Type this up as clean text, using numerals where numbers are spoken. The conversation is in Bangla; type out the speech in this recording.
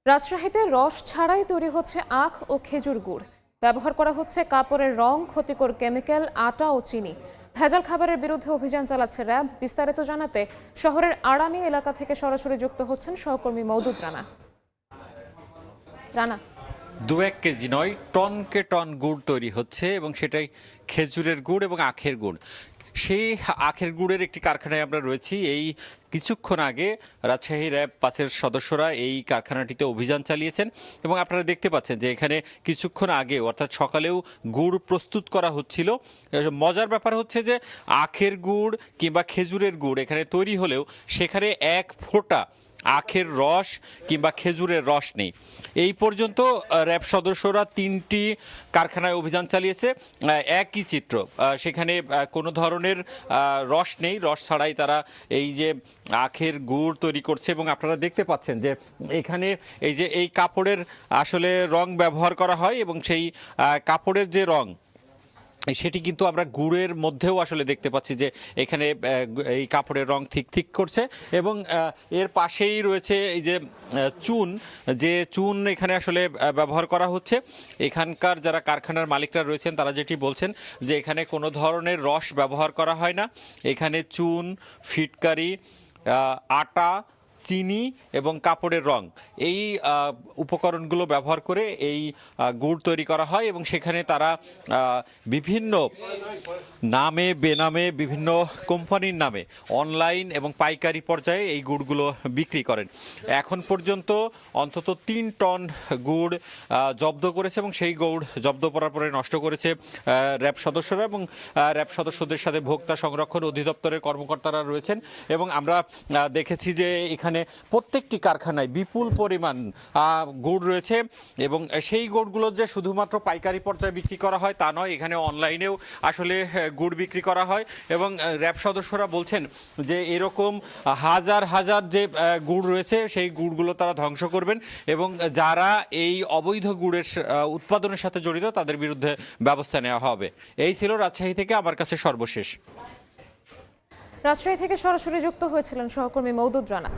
রাজশাহীতে রস ছাড়াই তৈরি হচ্ছে আখ ও খেজুর গুড়। ব্যবহার করা হচ্ছে কাপড়ের রং, ক্ষতিকর কেমিক্যাল, আটা ও চিনি। ভেজাল খাবারের বিরুদ্ধে অভিযান চালাচ্ছে র্যাব। বিস্তারিত জানাতে শহরের আড়ানি এলাকা থেকে সরাসরি যুক্ত হচ্ছেন সহকর্মী মওদুদ রানা। রানা, 2-1 কেজি নয়, টনকে টন গুড় তৈরি হচ্ছে এবং সেটাই খেজুরের গুড় এবং আখের গুড়। সেই আখের গুড়ের একটি কারখানায় আমরা রয়েছি। এই কিছুক্ষণ আগে রাজশাহী র্যাব 5-এর সদস্যরা এই কারখানাটিতে অভিযান চালিয়েছেন এবং আপনারা দেখতে পাচ্ছেন যে এখানে কিছুক্ষণ আগে অর্থাৎ সকালেও গুড় প্রস্তুত করা হচ্ছিল। মজার ব্যাপার হচ্ছে যে আখের গুড় কিংবা খেজুরের গুড় এখানে তৈরি হলেও সেখানে এক ফোঁটা আখের রস কিংবা খেজুরের রস নেই। এই পর্যন্ত র্যাব সদস্যরা 3টি কারখানায় অভিযান চালিয়েছে। একই চিত্র, সেখানে কোনো ধরনের রস নেই, রস ছাড়াই তারা এই যে আখের গুড় তৈরি করছে এবং আপনারা দেখতে পাচ্ছেন যে এখানে এই যে এই কাপড়ের আসলে রং ব্যবহার করা হয় এবং সেই কাপড়ের যে রং সেটি কিন্তু আমরা গুড়ের মধ্যেও আসলে দেখতে পাচ্ছি যে এখানে এই কাপড়ের রং ঠিক করছে এবং এর পাশেই রয়েছে এই যে চুন এখানে আসলে ব্যবহার করা হচ্ছে। এখানকার যারা কারখানার মালিকরা রয়েছেন তারা যেটি বলছেন যে এখানে কোনো ধরনের রস ব্যবহার করা হয় না। এখানে চুন, ফিটকারি, আটা, চিনি এবং কাপড়ের রং, এই উপকরণগুলো ব্যবহার করে এই গুড় তৈরি করা হয় এবং সেখানে তারা বিভিন্ন নামে বেনামে বিভিন্ন কোম্পানির নামে অনলাইন এবং পাইকারি পর্যায়ে এই গুড়গুলো বিক্রি করেন। এখন পর্যন্ত অন্তত 3 টন গুড় জব্দ করেছে এবং সেই গুড় জব্দ করার পরে নষ্ট করেছে র্যাব সদস্যরা এবং র্যাব সদস্যদের সাথে ভোক্তা সংরক্ষণ অধিদপ্তরের কর্মকর্তারা রয়েছেন এবং আমরা দেখেছি যে এখানে প্রত্যেকটি কারখানায় বিপুল পরিমাণ গুড় রয়েছে এবং সেই গুড়গুলো যে শুধুমাত্র পাইকারি পর্যায়ে বিক্রি করা হয় তা নয়, এখানে অনলাইনেও আসলে গুড় বিক্রি করা হয় এবং র্যাব সদস্যরা বলছেন যে এরকম হাজার হাজার যে গুড় রয়েছে সেই গুড়গুলো তারা ধ্বংস করবেন এবং যারা এই অবৈধ গুড়ের উৎপাদনের সাথে জড়িত তাদের বিরুদ্ধে ব্যবস্থা নেওয়া হবে। এই ছিল রাজশাহী থেকে আমার কাছে সর্বশেষ। রাজশাহী থেকে সরাসরি যুক্ত হয়েছিলেন সহকর্মী মওদুদ রানা।